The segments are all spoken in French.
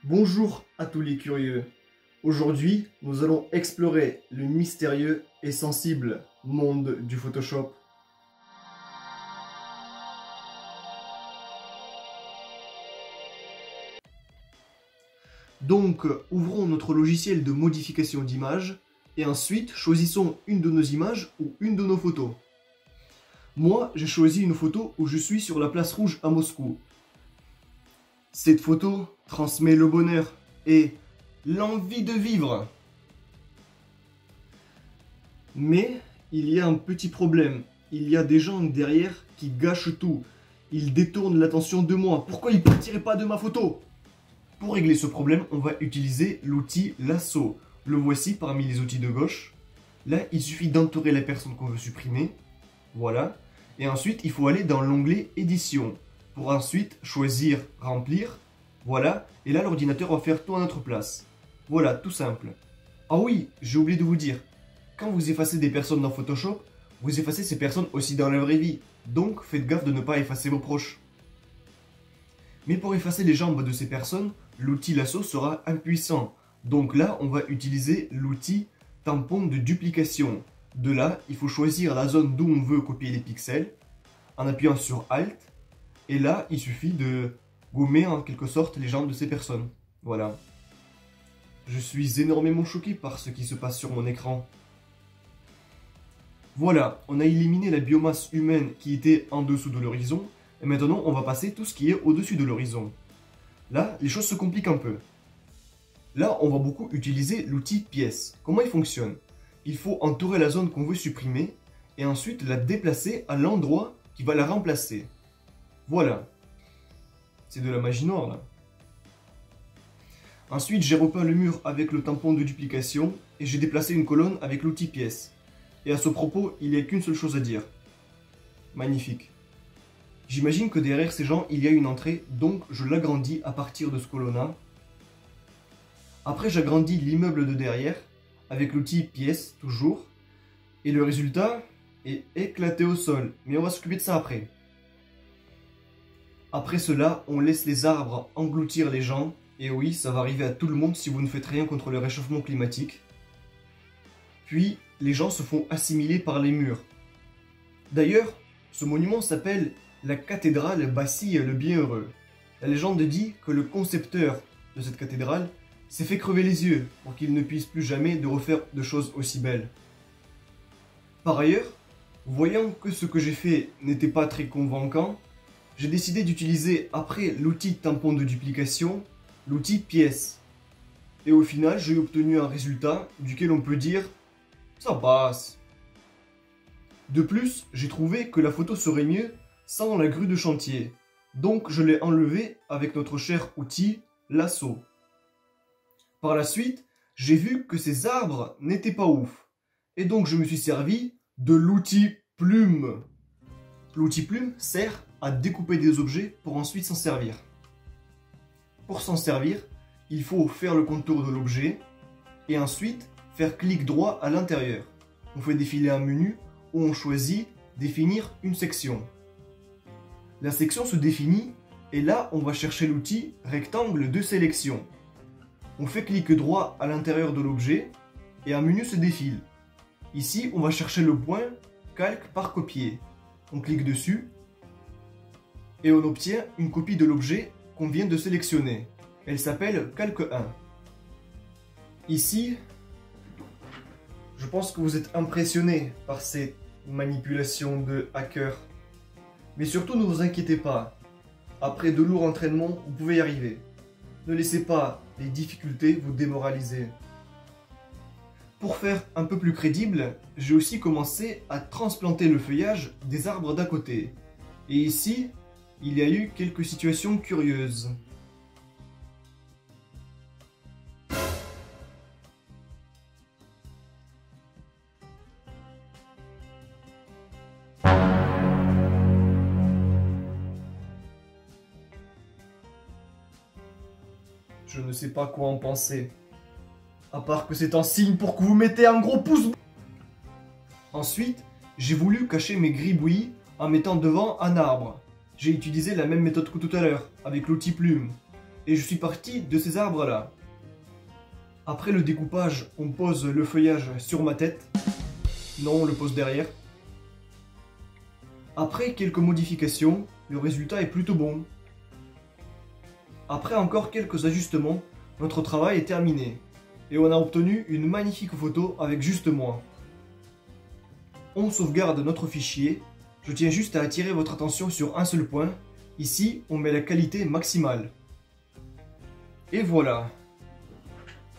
Bonjour à tous les curieux. Aujourd'hui, nous allons explorer le mystérieux et sensible monde du Photoshop. Donc, ouvrons notre logiciel de modification d'images et ensuite choisissons une de nos images ou une de nos photos. Moi, j'ai choisi une photo où je suis sur la place rouge à Moscou. Cette photo transmet le bonheur et l'envie de vivre. Mais il y a un petit problème. Il y a des gens derrière qui gâchent tout. Ils détournent l'attention de moi. Pourquoi ils ne partiraient pas de ma photo? Pour régler ce problème, on va utiliser l'outil lasso. Le voici parmi les outils de gauche. Là, il suffit d'entourer la personne qu'on veut supprimer. Voilà. Et ensuite, il faut aller dans l'onglet édition. Pour ensuite choisir remplir. Voilà. Et là, l'ordinateur va faire tout à notre place. Voilà, tout simple. Ah oui, j'ai oublié de vous dire. Quand vous effacez des personnes dans Photoshop, vous effacez ces personnes aussi dans la vraie vie. Donc, faites gaffe de ne pas effacer vos proches. Mais pour effacer les jambes de ces personnes, l'outil lasso sera impuissant. Donc là, on va utiliser l'outil tampon de duplication. De là, il faut choisir la zone d'où on veut copier les pixels en appuyant sur Alt. Et là, il suffit de gommer en quelque sorte les jambes de ces personnes. Voilà. Je suis énormément choqué par ce qui se passe sur mon écran. Voilà, on a éliminé la biomasse humaine qui était en dessous de l'horizon. Et maintenant, on va passer tout ce qui est au-dessus de l'horizon. Là, les choses se compliquent un peu. Là, on va beaucoup utiliser l'outil pièce. Comment il fonctionne? Il faut entourer la zone qu'on veut supprimer et ensuite la déplacer à l'endroit qui va la remplacer. Voilà. C'est de la magie noire, là. Ensuite, j'ai repeint le mur avec le tampon de duplication et j'ai déplacé une colonne avec l'outil pièce. Et à ce propos, il n'y a qu'une seule chose à dire. Magnifique. J'imagine que derrière ces gens, il y a une entrée, donc je l'agrandis à partir de ce colonna. Après, j'agrandis l'immeuble de derrière, avec l'outil pièce, toujours. Et le résultat est éclaté au sol, mais on va s'occuper de ça après. Après cela, on laisse les arbres engloutir les gens. Et oui, ça va arriver à tout le monde si vous ne faites rien contre le réchauffement climatique. Puis, les gens se font assimiler par les murs. D'ailleurs, ce monument s'appelle la cathédrale Bassille le Bienheureux. La légende dit que le concepteur de cette cathédrale s'est fait crever les yeux pour qu'il ne puisse plus jamais de refaire de choses aussi belles. Par ailleurs, voyant que ce que j'ai fait n'était pas très convaincant, j'ai décidé d'utiliser après l'outil tampon de duplication, l'outil pièce. Et au final, j'ai obtenu un résultat duquel on peut dire « ça passe ». De plus, j'ai trouvé que la photo serait mieux sans la grue de chantier. Donc je l'ai enlevé avec notre cher outil lasso. Par la suite, j'ai vu que ces arbres n'étaient pas ouf. Et donc je me suis servi de l'outil plume. L'outil plume sert à découper des objets pour ensuite s'en servir. Pour s'en servir, il faut faire le contour de l'objet et ensuite faire clic droit à l'intérieur. On fait défiler un menu où on choisit définir une section. La section se définit et là on va chercher l'outil rectangle de sélection. On fait clic droit à l'intérieur de l'objet et un menu se défile. Ici on va chercher le point calque par copier. On clique dessus et on obtient une copie de l'objet qu'on vient de sélectionner. Elle s'appelle calque 1. Ici, je pense que vous êtes impressionné par ces manipulations de hacker. Mais surtout, ne vous inquiétez pas. Après de lourds entraînements, vous pouvez y arriver. Ne laissez pas les difficultés vous démoraliser. Pour faire un peu plus crédible, j'ai aussi commencé à transplanter le feuillage des arbres d'à côté. Et ici, il y a eu quelques situations curieuses. Je ne sais pas quoi en penser. À part que c'est un signe pour que vous mettez un gros pouce. Ensuite, j'ai voulu cacher mes gribouillis en mettant devant un arbre. J'ai utilisé la même méthode que tout à l'heure, avec l'outil plume. et je suis parti de ces arbres-là. Après le découpage, on pose le feuillage sur ma tête. Non, on le pose derrière. Après quelques modifications, le résultat est plutôt bon. Après encore quelques ajustements, notre travail est terminé. Et on a obtenu une magnifique photo avec juste moi. On sauvegarde notre fichier. Je tiens juste à attirer votre attention sur un seul point. Ici, on met la qualité maximale. Et voilà.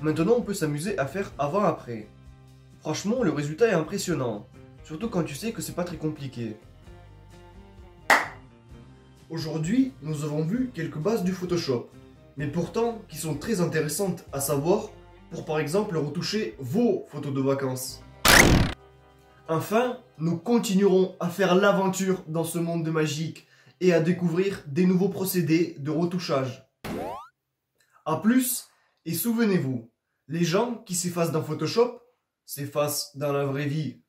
Maintenant, on peut s'amuser à faire avant-après. Franchement, le résultat est impressionnant. Surtout quand tu sais que c'est pas très compliqué. Aujourd'hui, nous avons vu quelques bases du Photoshop. Mais pourtant, qui sont très intéressantes à savoir pour par exemple retoucher vos photos de vacances. Enfin, nous continuerons à faire l'aventure dans ce monde magique et à découvrir des nouveaux procédés de retouchage. A plus, et souvenez-vous, les gens qui s'effacent dans Photoshop s'effacent dans la vraie vie.